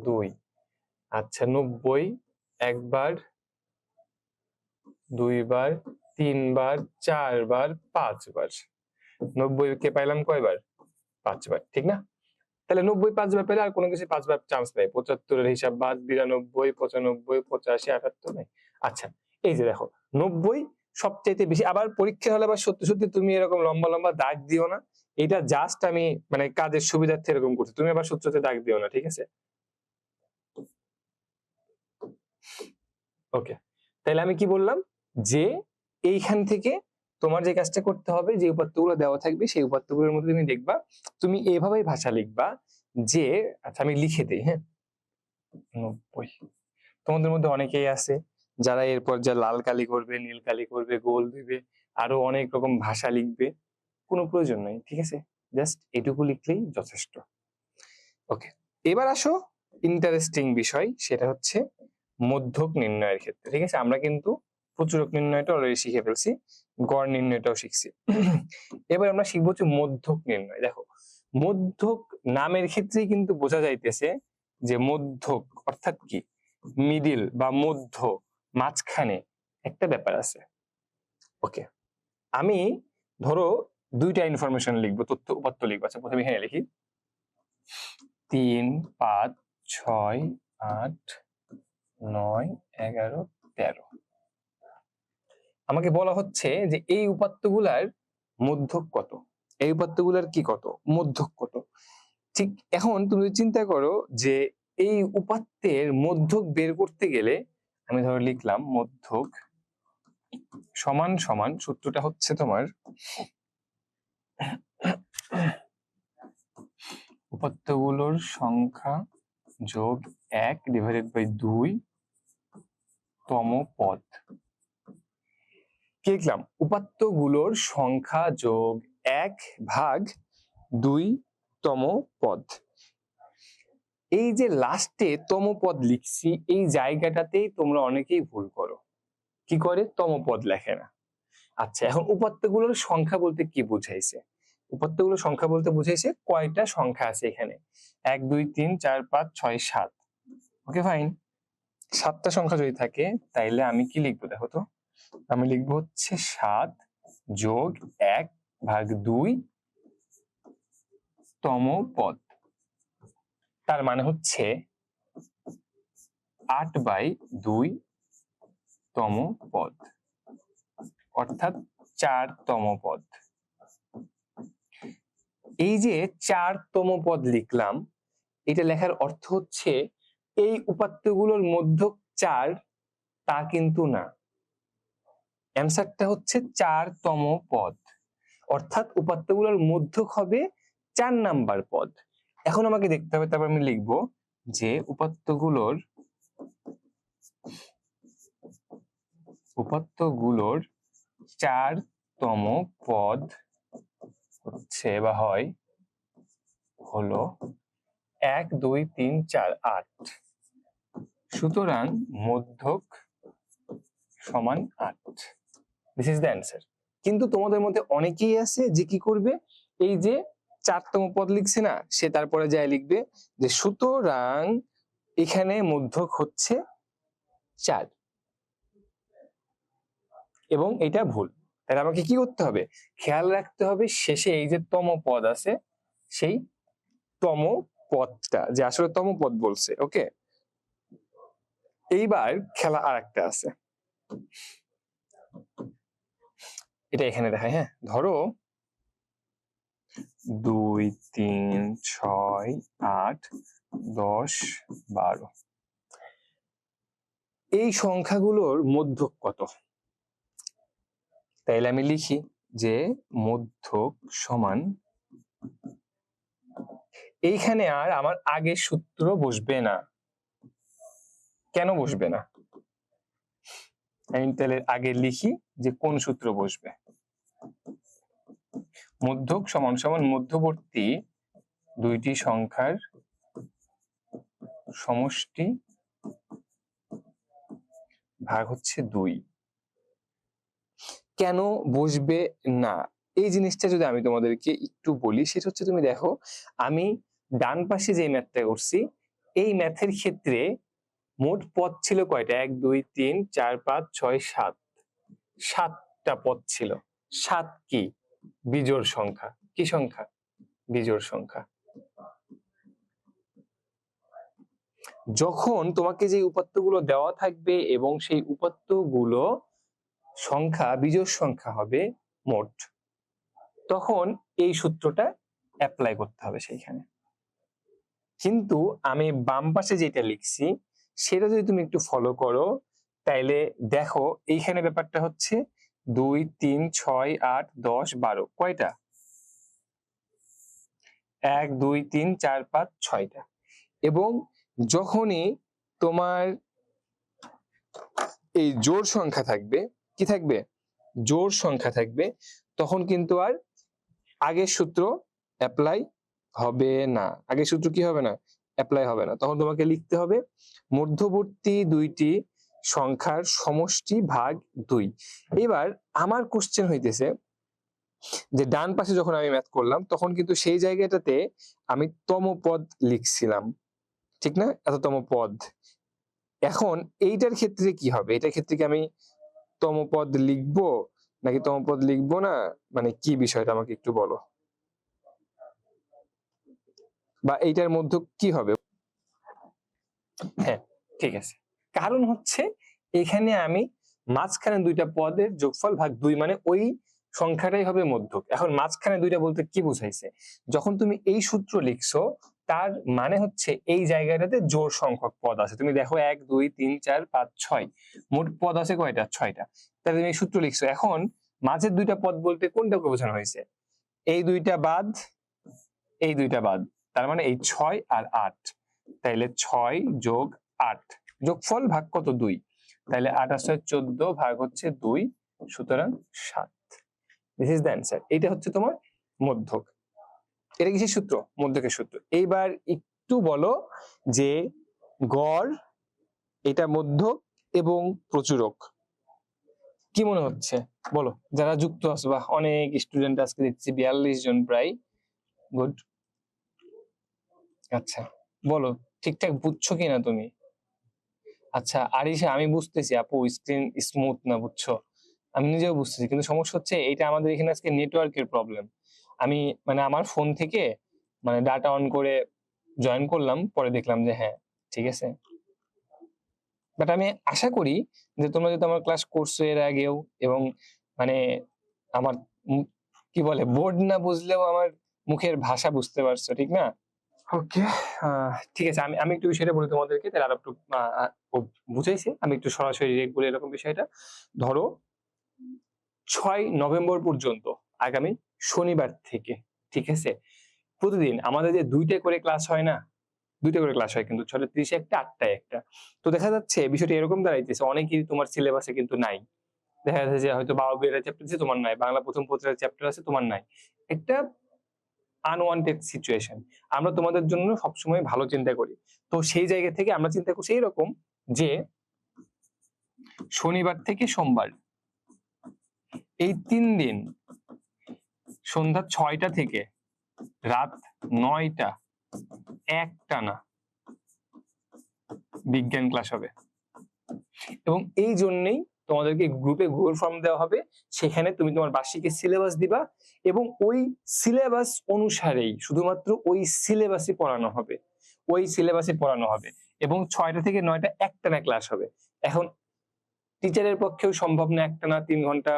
2, আচ্ছা 90 একবার, দুইবার, তিনবার, চারবার, পাঁচবার। 90 কে পাইলাম কয়বার? 5 বার, ঠিক না? তাহলে 90 5 বার পেলে আর কোনো কিছু 5 বার চান্স নেই, 75 এর হিসাব বাদ, 92, 95, 85, 78 নেই। আচ্ছা, এই যে দেখো 90 সবচাইতে বেশি। আবার পরীক্ষা হলে আবার সত্যি সত্যি তুমি এরকম লম্বা লম্বা দাগ দিও না, এটা জাস্ট আমি মানে কাজের সুবিধার্থে এরকম করছি, তুমি আবার সত্যি সত্যি দাগ দিও না, ঠিক আছে? ওকে, তাহলে আমি কি বললাম, যে এইখান থেকে তোমার যে কাজটা করতে হবে, যে উপাত্তগুলো দেওয়া থাকবে সেই উপাত্তগুলোর মধ্যে তুমি দেখবা, তুমি এভাবেই ভাষা লিখবা যে, আচ্ছা আমি লিখে দিই, হ্যাঁ, 90। তোমাদের মধ্যে অনেকেই আছে যারা এরপর যা লাল কালি করবে, নীল কালি করবে, গোল দিবে, আরো অনেক রকম ভাষা লিখবে, কোনো প্রয়োজন নাই, ঠিক আছে? জাস্ট এটুকু লিখলেই যথেষ্ট। ওকে, এবার আসো ইন্টারেস্টিং বিষয়, সেটা হচ্ছে মধ্যক নির্ণয়ের ক্ষেত্রে, ঠিক আছে? আমরা কিন্তু প্রচুরক নির্ণয়টা অলরেডি শিখে ফেলছি, গড় নির্ণয়টাও শিখছি। এবার আমরা শিখবো হচ্ছে মধ্যক নির্ণয়। দেখো, মধ্যক নামের ক্ষেত্রেই কিন্তু বোঝা যাইতেছে যে মধ্যক অর্থাৎ কি, মিডিল বা মধ্য, মাঝখানে একটা ব্যাপার আছে। ওকে, আমি ধরো দুইটা ইনফরমেশন লিখবো, তথ্য উপাত্ত লিখবো। আচ্ছা, প্রথমে এখানে লিখি 3 5 6 8 9 11 13। আমাকে বলা হচ্ছে যে এই উপাত্তগুলার মধ্যক কত, এই উপাত্তগুলার কি কত, মধ্যক কত। ঠিক এখন তুমি চিন্তা করো যে এই উপাত্তের মধ্যক বের করতে গেলে, আমি ধরো লিখলাম মধ্যক সমান সমান, সূত্রটা হচ্ছে তোমার উপাত্তগুলোর সংখ্যা যোগ 1 ডিভাইডেড বাই 2 তম পদ। কি লিখলাম? উপাত্তগুলোর সংখ্যা যোগ 1 ভাগ 2 তম পদ। এই যে লাস্টে তম পদ লিখছি, এই জায়গাটাতেই তোমরা অনেকেই ভুল করো, কি করে তম পদ লেখে না। আচ্ছা, এখন উপাত্তগুলোর সংখ্যা বলতে কি বুঝাইছে? উপাত্তগুলোর সংখ্যা বলতে বুঝাইছে কয়টা সংখ্যা আছে এখানে, 1 2 3 4 5 6 7। ওকে ফাইন, 7টা সংখ্যা যদি থাকে তাইলে আমি কি লিখবো দেখো তো, আমি লিখবো হচ্ছে 7 যোগ 1 ভাগ 2 তম পদ। তার মানে হচ্ছে 8/2 তম পদ, অর্থাৎ 4তম পদ। এই যে 4তম পদ লিখলাম, এটা লেখার অর্থ হচ্ছে এই উপাত্তগুলোর মধ্যক 4 তা কিন্তু না, অ্যান্সারটা হচ্ছে 4তম পদ, অর্থাৎ উপাত্তগুলোর মধ্যক হবে 4 নাম্বার পদ। এখন আমাকে দেখতে হবে, তারপর আমি লিখবো যে উপাত্তগুলোর 4তম পদ হচ্ছে বা হয় হলো 1 2 3 4 8। সুতরাং মধ্যক সমান 8। This is the answer. কিন্তু তোমাদের মধ্যে অনেকেই আছে যে কি করবে, এই যে 4তম পদ লিখছে না, সে তারপরে যায় লিখবে যে সুতরাং এখানে মধ্যক হচ্ছে 4, এবং এটা ভুল। তাহলে আমাকে কি করতে হবে, খেয়াল রাখতে হবে শেষে এই যে তম পদ আছে, সেই তম পদটা যে আসলে তম পদ বলছে। ওকে, এইবার খেলা আর একটা আছে, এটা এখানে দেখায়। হ্যাঁ, ধরো 2 3 6 8 10 12, এই সংখ্যাগুলোর মধ্যক কত? তাইলে আমি লিখি যে মধ্যক সমান, এইখানে আর আমার আগের সূত্র বসবে না। কেন বসবে না? আমি তাহলে আগে লিখি যে কোন সূত্র বসবে। মধ্যক সমান সমান মধ্যবর্তী দুইটি সংখ্যার সমষ্টি ভাগ হচ্ছে 2। কেন বসবে না, এই জিনিসটা যদি আমি তোমাদেরকে একটু বলি, সেটা হচ্ছে তুমি দেখো আমি ডান পাশে যে ম্যাথটা করছি, এই ম্যাথের ক্ষেত্রে মোট পদ ছিল কয়টা? 1 2 3 4 5 6 7, 7টা পদ ছিল। 7 কি? বিজোড় সংখ্যা। কি সংখ্যা? বিজোড় সংখ্যা। যখন তোমাকে যে উপাত্তগুলো দেওয়া থাকবে এবং সেই উপাত্তগুলো সংখ্যা বিজোড় সংখ্যা হবে মোট, তখন এই সূত্রটা অ্যাপ্লাই করতে হবে সেইখানে। কিন্তু আমি বাম পাশে যেটা লিখছি সেটা যদি তুমি একটু ফলো করো, তাইলে দেখো এইখানে ব্যাপারটা হচ্ছে 2 3 6 8 10 12, কয়টা? 1 2 3 4 5 6টা। এবং যখনই তোমার এই জোড় সংখ্যা থাকবে, কি থাকবে? জোড় সংখ্যা থাকবে, তখন কিন্তু আর আগের সূত্র অ্যাপ্লাই হবে না। আগের সূত্র কি হবে না? অ্যাপ্লাই হবে না। তখন তোমাকে লিখতে হবে মধ্যবর্তী দুইটি সংখ্যার সমষ্টি ভাগ 2। এবার আমার কোশ্চেন হইতেছে যে ডান পাশে যখন আমি ম্যাথ করলাম তখন কিন্তু সেই জায়গাটাতে আমি তম পদ লিখছিলাম, ঠিক না? এততম পদ। এখন এইটার ক্ষেত্রে কি হবে? এটার ক্ষেত্রে কি আমি তম পদ লিখবো নাকি তম পদ লিখবো না, মানে কি বিষয়টা আমাকে একটু বলো, বা এইটার মধ্যে কি হবে? হ্যাঁ, ঠিক আছে। কারণ হচ্ছে এখানে আমি মাঝখানে দুইটা পদের যোগফল ভাগ 2, মানে ওই সংখ্যাটাই হবে মধ্যক। এখন মাঝখানে দুইটা বলতে কি বুঝাইছে? যখন তুমি এই সূত্র লিখছো তার মানে হচ্ছে এই জায়গাটাতে জোড় সংখ্যক পদ আছে। তুমি দেখো 1 2 3 4 5 6, মোট পদ আছে কয়টা? 6টা। তাহলে তুমি এই সূত্র লিখছো। এখন মাঝের দুইটা পদ বলতে কোনটাকে বোঝানো হয়েছে? এই দুইটা বাদ, এই দুইটা বাদ, তার মানে এই 6 আর 8। তাইলে 6 যোগ 8 যোগফল ভাগ কত? 2। তাইলে 8 আর 6 14 ভাগ হচ্ছে 2, সুতরাং 7। This is the answer. এটা হচ্ছে তোমার মধ্যক। এটা কিসের সূত্র? মধ্যকের সূত্র। এইবার একটু বলো যে গড়, এটা মধ্যক এবং প্রচুরক, কি মনে হচ্ছে বলো? যারা যুক্ত আছে, বা অনেক স্টুডেন্ট আজকে দেখছি 42 জন প্রায়। গুড। আচ্ছা, বলো ঠিকঠাক বুঝছো কিনা তুমি? আচ্ছা আরিশা, আমি বুঝতেছি আপু স্ক্রিন স্মুথ না, বুঝছো? আমি নিজেও বুঝতেছি, কিন্তু সমস্যা হচ্ছে এইটা আমাদের এখানে আজকে নেটওয়ার্কের প্রবলেম। আমি মানে আমার ফোন থেকে মানে ডাটা অন করে জয়েন করলাম, পরে দেখলাম যে হ্যাঁ ঠিক আছে। বাট আমি আশা করি যে তোমরা যদি আমার ক্লাস করছো এর আগেও, এবং মানে আমার কি বলে বোর্ড না বুঝলেও আমার মুখের ভাষা বুঝতে পারছো, ঠিক না? ওকে, ঠিক আছে। আমি আমি একটু বিষয়টা বলি তোমাদেরকে, তাহলে আরো একটু বুঝাইছি। আমি একটু সরাসরি বলি এরকম বিষয়টা। ধরো 6 নভেম্বর পর্যন্ত, আগামী শনিবার থেকে, ঠিক আছে, প্রতিদিন আমাদের যে 2টা করে ক্লাস হয় না, 2টা করে ক্লাস হয়, কিন্তু 6:30 একটা, 8টায় একটা। তো দেখা যাচ্ছে বিষয়টা এরকম দাঁড়াইতেছে, অনেকেই তোমার সিলেবাসে কিন্তু নাই। দেখা যাচ্ছে যে হয়তো বাবা বিয়ের চ্যাপ্টার আছে, তোমার নাই। বাংলা প্রথম পত্রের চ্যাপ্টার আছে, তোমার নাই। একটা আনওয়ান্টেড সিচুয়েশন। আমরা তোমাদের জন্য সবসময় ভালো চিন্তা করি, তো সেই জায়গা থেকে আমরা চিন্তা করছি এইরকম যে শনিবার থেকে সোমবার এই 3 দিন সন্ধ্যা 6টা থেকে রাত 9টা একটানা বিজ্ঞান ক্লাস হবে। এবং এই জন্যই তোমাদেরকে গ্রুপে গুগল ফর্ম দেওয়া হবে, সেখানে তুমি তোমার বার্ষিকের সিলেবাস দিবা এবং ওই সিলেবাস অনুসারেই শুধুমাত্র ওই সিলেবাসই পড়ানো হবে, ওই সিলেবাসে পড়ানো হবে এবং 6টা থেকে 9টা একটানা ক্লাস হবে। এখন টিচারের পক্ষেও সম্ভব না একটানা 3 ঘন্টা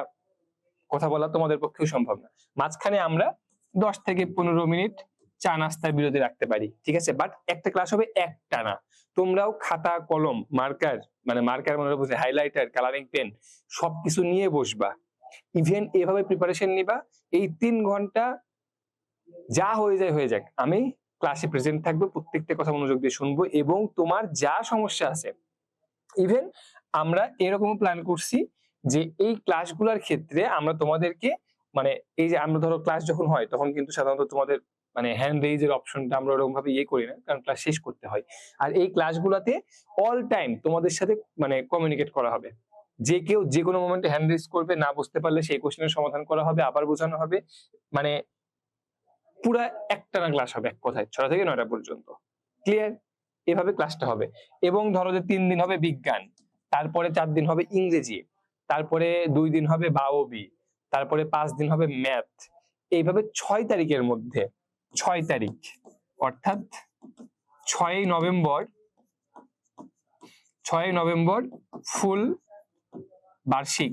কথা বলা, তোমাদের পক্ষেও সম্ভব না। মাঝখানে আমরা 10 থেকে 15 মিনিট চা নাস্তার বিরতি রাখতে পারি, ঠিক আছে, বাট একটা ক্লাস হবে একটানা। তোমরাও খাতা কলম মার্কার মানে বুঝে হাইলাইটার কালারিং পেন সবকিছু নিয়ে বসবা, ইভেন এভাবে প্রিপারেশন নিবা। এই 3 ঘন্টা যা হয়ে যায় হয়ে যাক, আমি ক্লাসে প্রেজেন্ট থাকবো, প্রত্যেকটা কথা মনোযোগ দিয়ে শুনবো এবং তোমার যা সমস্যা আছে, ইভেন আমরা এরকম প্ল্যান করছি যে এই ক্লাসগুলোর ক্ষেত্রে আমরা তোমাদেরকে মানে এই যে আমরা ধরো ক্লাস যখন হয় তখন কিন্তু সাধারণত তোমাদের মানে হ্যান্ড রেইজের অপশনটা আমরা ওরকম ভাবে করি না, কারণ ক্লাস শেষ করতে হয়। আর এই ক্লাসগুলোতে অল টাইম তোমাদের সাথে মানে কমিউনিকেট করা হবে, যে কেউ যে কোনো মোমেন্টে হ্যান্ড রেইজ করবে, না বুঝতে পারলে সেই কোশ্চেনের সমাধান করা হবে, আবার বোঝানো হবে, মানে পুরা একটানা ক্লাস হবে এক কথায় 6টা থেকে 9টা পর্যন্ত। ক্লিয়ার? এভাবে ক্লাসটা হবে। এবং ধরো যে 3 দিন হবে বিজ্ঞান, তারপরে 4 দিন হবে ইংরেজি, তারপরে 2 দিন হবে বায়বি, তারপরে 5 দিন হবে ম্যাথ। এইভাবে 6 তারিখের মধ্যে 6 তারিখ অর্থাৎ 6 নভেম্বর ফুল বার্ষিক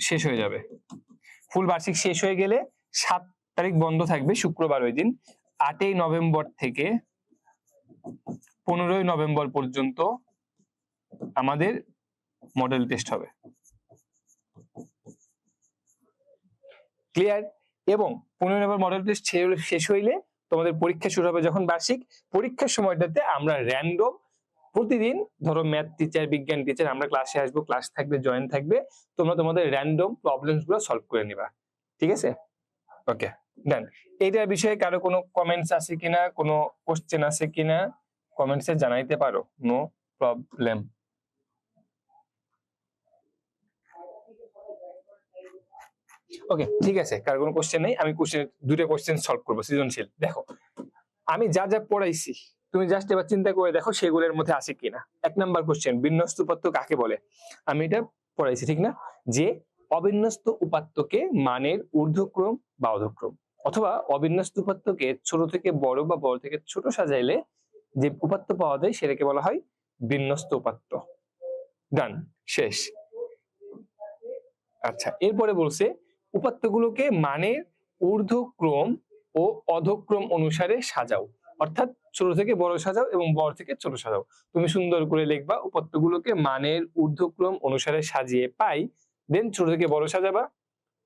শেষ হয়ে যাবে। ফুল বার্ষিক শেষ হয়ে গেলে 7 তারিখ বন্ধ থাকবে, শুক্রবার ওই দিন। 8ই নভেম্বর থেকে 15ই নভেম্বর পর্যন্ত আমাদের মডেল টেস্ট হবে। ক্লিয়ার? এবং 15 নভেম্বর মডেল টেস্ট শেষ হইলে তোমাদের পরীক্ষা শুরু হবে। যখন বার্ষিক পরীক্ষার সময়টাতে আমরা র্যান্ডম প্রতিদিন ধরো ম্যাথ টিচার বিজ্ঞান টিচার আমরা ক্লাসে আসবো, ক্লাস থাকবে, জয়েন থাকবে, তোমরা তোমাদের র্যান্ডম প্রবলেমস গুলো সলভ করে নিবা, ঠিক আছে? ওকে ডান। এইটার বিষয়ে কারো কোনো কমেন্টস আছে কিনা, কোনো কোশ্চেন আছে কিনা কমেন্টসে জানাইতে পারো, নো প্রবলেম। ওকে ঠিক আছে, কার কোনো কোশ্চেন নেই, আমি দুটো কোশ্চেন সলভ করবো সৃজনশীল। দেখো আমি যা যা পড়াইছি তুমি জাস্ট এবার চিন্তা করে দেখো সেগুলোর মধ্যে আছে কিনা। 1 নাম্বার কোশ্চেন, বিন্যস্ত উপাত্ত কাকে বলে? আমি এটা পড়াইছি ঠিক না, যে অবিন্যস্ত উপাত্তকে মানের ঊর্ধ্বক্রম বা অধক্রম, অথবা অবিন্যস্ত উপাত্তকে ছোট থেকে বড় বা বড় থেকে ছোট সাজাইলে যে উপাত্ত পাওয়া যায় সেটাকে বলা হয় বিন্যস্ত উপাত্ত। ডান, শেষ। আচ্ছা, এরপরে বলছে উপাত্তগুলোকে মানের ঊর্ধ্বক্রম ও অধক্রম অনুসারে সাজাও, অর্থাৎ ছোট থেকে বড় সাজাও এবং বড় থেকে ছোট সাজাও। তুমি সুন্দর করে লিখবা উপাত্তগুলোকে মানের ঊর্ধ্বক্রম অনুসারে সাজিয়ে পাই, দেন ছোট থেকে বড় সাজাবা,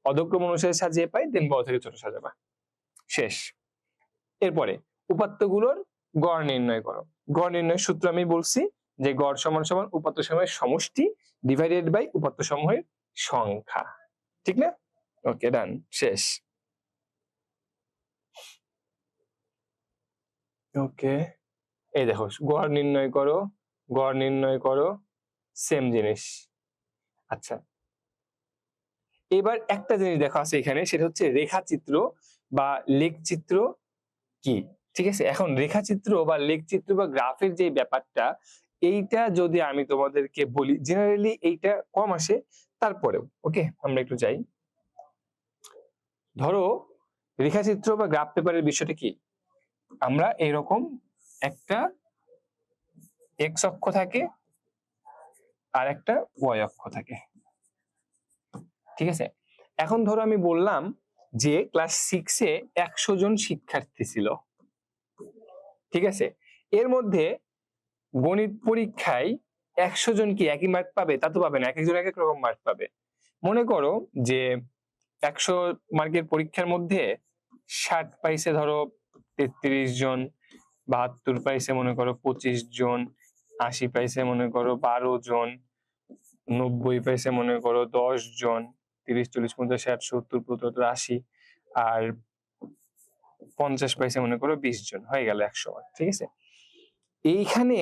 অধক্রম অনুসারে সাজিয়ে পাই, দেন বড় থেকে ছোট সাজাবা। শেষ। এরপরে উপাত্তগুলোর গড় নির্ণয় করো। গড় নির্ণয়ের সূত্র আমি বলছি যে গড় সমান সমান উপাত্ত সমূহের সমষ্টি ডিভাইডেড বাই উপাত্ত সমূহের সংখ্যা, ঠিক না? ওকে ডান, শেষ। ওকে এই দেখো গড় নির্ণয় করো, গড় নির্ণয় করো, সেম জিনিস। আচ্ছা এবার একটা জিনিস দেখো আছে এখানে, সেটা হচ্ছে রেখাচিত্র বা লেখচিত্র কি, ঠিক আছে? এখন রেখাচিত্র বা লেখচিত্র বা গ্রাফের যে ব্যাপারটা, এইটা যদি আমি তোমাদেরকে বলি জেনারেলি এইটা কম আসে, তারপরেও ওকে আমরা একটু যাই। ধরো রেখাচিত্র বা গ্রাফ পেপারের বিষয়টা কি, আমরা এরকম একটা এক্স অক্ষ থাকে আর একটা ওয়াই অক্ষ থাকে, ঠিক আছে? এখন ধরো আমি বললাম যে ক্লাস 6-এ 100 জন শিক্ষার্থী ছিল, ঠিক আছে? এর মধ্যে গণিত পরীক্ষায় 100 জন কি একই মার্ক পাবে? তা তো পাবে না, এক একজন এক এক রকম মার্ক পাবে। মনে করো যে 100 মার্কের পরীক্ষার মধ্যে 60 পাইছে ধরো 33 জন, 72 পাইছে মনে করো 25 জন, 80 পাইছে মনে করো 12 জন, 90 পাইছে মনে করো 10 জন, 30 40 50 60 70 75 80, আর 50 পাইছে মনে করো 20 জন, হয়ে গেল 100 মার্ক, ঠিক আছে? এইখানে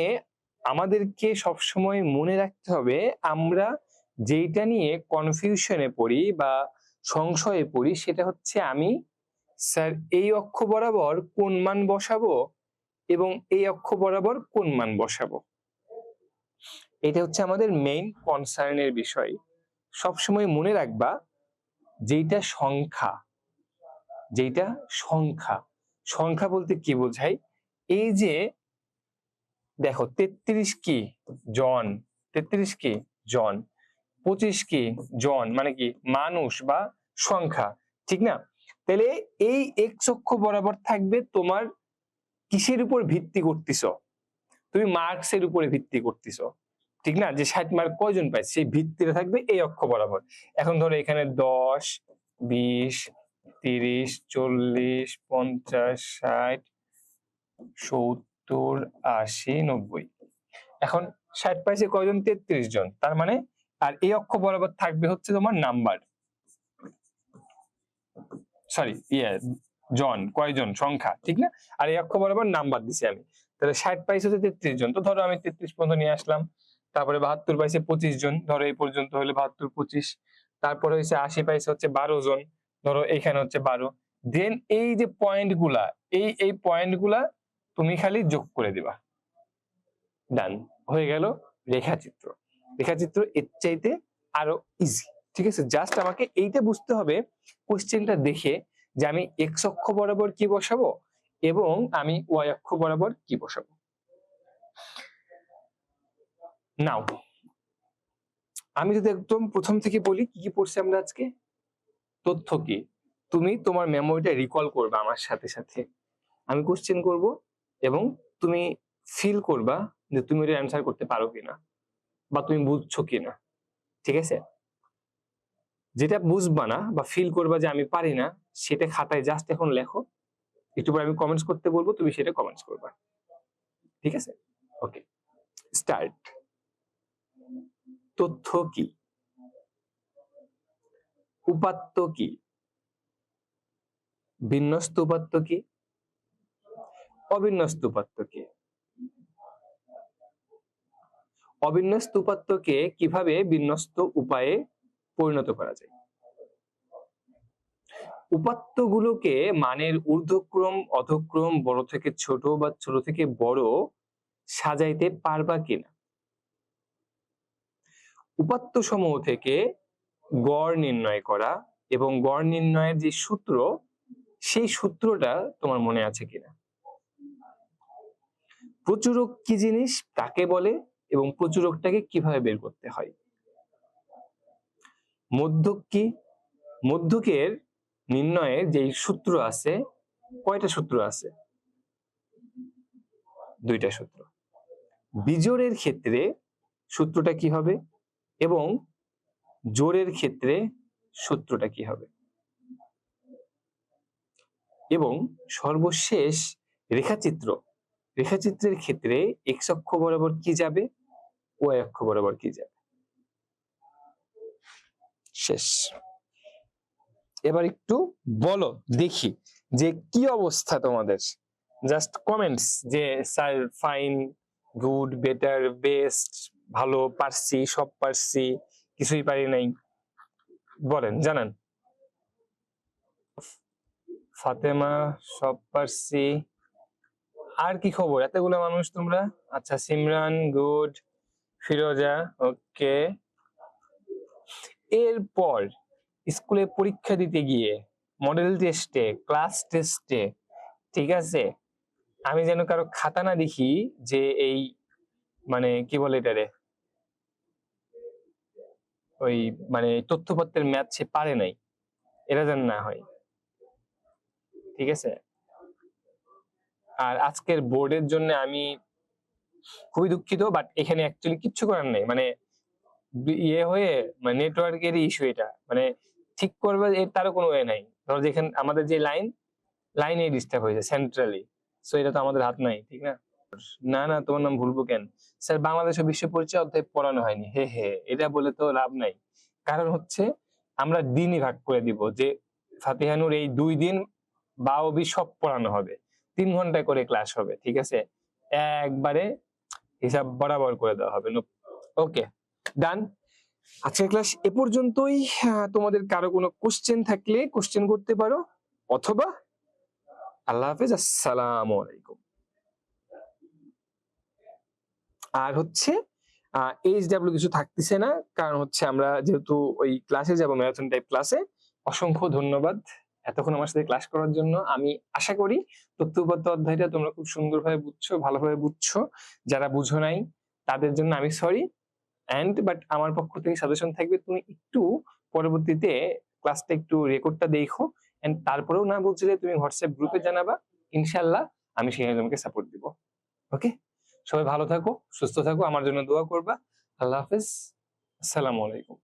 আমাদেরকে সবসময় মনে রাখতে হবে, আমরা যেটা নিয়ে কনফিউশনে পড়ি বা সংশয়ে পড়ি সেটা হচ্ছে আমি স্যার এই অক্ষ বরাবর কোন মান বসাবো এবং এই অক্ষ বরাবর কোন মান বসাবো। এটা হচ্ছে আমাদের মেইন কনসার্নের বিষয়। সবসময় মনে রাখবা যেটা সংখ্যা, যেটা সংখ্যা, সংখ্যা বলতে কি বোঝায়, এই যে দেখো 33 কি জন, 33 কি জন, 25 কি জন, মানে কি মানুষ বা সংখ্যা, ঠিক না? তাহলে এই এক্স অক্ষ বরাবর থাকবে তোমার কিসের উপর ভিত্তি করতেছ, তুমি মার্কসের উপরে ভিত্তি করতেছ, ঠিক না? যে 60 মার্ক কয়জন পাইছে সেই ভিত্তিটা থাকবে এই অক্ষ বরাবর। এখন ধরো এখানে 10, 20, 30, 40, 50, 60, 70, 80, 90। এখন 60 পাইছে কয়জন? 33 জন। তার মানে আর এই অক্ষ বরাবর থাকবে হচ্ছে তোমার নাম্বার, সরি জন, কয়জন, সংখ্যা, ঠিক না? আর এই অক্ষ বরাবর নাম্বার দিছি আমি। তাহলে 60 পাইছে হচ্ছে 33 জন, তো ধরো আমি 33 পর্যন্ত নিয়ে আসলাম। তারপরে 72 পাইছে 25 জন, ধরো এই পর্যন্ত হলে 72, 25। তারপরে হচ্ছে 80 পাইছে হচ্ছে 12 জন, ধরো এখানে হচ্ছে 12। দেন এই যে পয়েন্ট গুলা, এই পয়েন্ট গুলা তুমি খালি যোগ করে দিবা, ডান হয়ে গেল রেখাচিত্র। রেখাচিত্র এর চাইতে আরো ইজি, ঠিক আছে? জাস্ট আমাকে এইটা বুঝতে হবে কোশ্চেনটা দেখে যে আমি এক্স অক্ষ বরাবর কি বসাবো এবং আমি ওয়াই অক্ষ বরাবর কি বসাবো। নাও আমি যদি একদম প্রথম থেকে বলি কি কি পড়ছি আমরা আজকে। তথ্য কি, তুমি তোমার মেমোরিটা রিকল করবে আমার সাথে সাথে, আমি কোশ্চেন করব এবং তুমি ফিল করবা যে তুমি এটা অ্যান্সার করতে পারো কিনা বা তুমি বুঝছো কিনা, ঠিক আছে? যেটা বুঝবা না বা ফিল করবা যে আমি পারি না, সেটা খাতায় জাস্ট এখন লেখো, একটু পরে আমি কমেন্টস করতে বলবো, তুমি সেটা কমেন্টস করবা, ঠিক আছে? ওকে, স্টার্ট। তথ্য কি, উপাত্ত কি, বিন্যস্ত উপাত্ত কি, অবিন্যস্ত উপাত্ত কি, অবিন্যস্ত উপাত্তকে কিভাবে বিন্যস্ত উপায়ে পরিণত করা যায়, উপাত্তগুলোকে মানের ঊর্ধ্বক্রম অধক্রম বড় থেকে ছোট বা ছোট থেকে বড় সাজাইতে পারবা কিনা, উপাত্ত সমূহ থেকে গড় নির্ণয় করা এবং গড় নির্ণয়ের যে সূত্র সেই সূত্রটা তোমার মনে আছে কিনা, প্রচুরক কি জিনিস কাকে বলে এবং প্রচুরকটাকে কিভাবে বের করতে হয়, মধ্যক কি, মধ্যকের নির্ণয়ের যে সূত্র আছে, কয়টা সূত্র আছে? দুইটা সূত্র। বিজোড়ের ক্ষেত্রে সূত্রটা কি হবে এবং জোড়ের ক্ষেত্রে সূত্রটা কি হবে, এবং সর্বশেষ রেখাচিত্র, রেখাচিত্রের ক্ষেত্রে এক্স অক্ষ বরাবর কি যাবে, ওয়াই অক্ষ বরাবর কি যাবে। শেষ। এবার একটু বলো দেখি যে কি অবস্থা তোমাদের, জাস্ট কমেন্টস যে sir fine, good, better, best, ভালো, পারছি, সব পারছি, কিছুই পারি নাই, বলেন, জানান। ফাতেমা সব পারছি, আর কি খবর এতগুলো মানুষ তোমরা? আচ্ছা, সিমরান গুড, ফিরোজা ওকে। এরপর স্কুলে পরীক্ষা দিতে গিয়ে, মডেল টেস্টে, ক্লাস টেস্টে, ঠিক আছে, আমি যেন কারো খাতা না দেখি যে এই মানে কি বলে এটারে, ওই মানে তথ্যপত্রের ম্যাথ সে পারে নাই, এটা যেন না হয়, ঠিক আছে? আর আজকের বোর্ডের জন্য আমি খুবই দুঃখিত, বাট এখানে অ্যাকচুয়ালি কিচ্ছু করার নেই, মানে ইয়ে হয়ে মানে নেটওয়ার্কের ইস্যু, এটা মানে ঠিক করবে এর তারও কোনো ওয়ে নাই। ধরো যেখানে আমাদের যে লাইনে ডিস্টার্ব হয়েছে সেন্ট্রালি, সো এটা তো আমাদের হাত নাই, ঠিক না? না না, তোমার নাম ভুলবো কেন? স্যার বাংলাদেশ ও বিশ্ব পরিচয় অধ্যায় পড়ানো হয়নি, হে হে, এটা বলে তো লাভ নাই। কারণ হচ্ছে আমরা দিনই ভাগ করে দিব, যে ফাতিহানুর এই 2 দিন বা অবি সব পড়ানো হবে, 3 ঘন্টা করে ক্লাস হবে, ঠিক আছে? একবারে হিসাব বরাবর করে দেওয়া হবে। ওকে, ডান। আজকের ক্লাস এ পর্যন্তই। তোমাদের কারো কোনো কোশ্চেন থাকলে কোশ্চেন করতে পারো, অথবা আল্লাহ হাফেজ, আসসালামু আলাইকুম। আর হচ্ছে এইচডাব্লিউ কিছু থাকতেছে না, কারণ হচ্ছে আমরা যেহেতু ওই ক্লাসে যাব, ম্যারাথন টাইপ ক্লাসে। অসংখ্য ধন্যবাদ এতক্ষণ আমার সাথে ক্লাস করার জন্য। আমি আশা করি তথ্যগত অধ্যায়টা তোমরা খুব সুন্দরভাবে বুঝছো, ভালোভাবে বুঝছো। যারা বুঝো নাই তাদের জন্য আমি সরি। বাট আমার পক্ষ থেকে সাজেশন থাকবে, তুমি একটু পরবর্তীতে ক্লাসটা একটু রেকর্ডটা দেখো, এন্ড তারপরেও না বুঝলে তুমি হোয়াটসঅ্যাপ গ্রুপে জানাবা। ইনশাল্লাহ আমি সেখানে তোমাকে সাপোর্ট দিব। ওকে, সবাই ভালো থাকো, সুস্থ থাকো, আমার জন্য দোয়া করবা। আল্লাহ হাফেজ, আসসালামু আলাইকুম।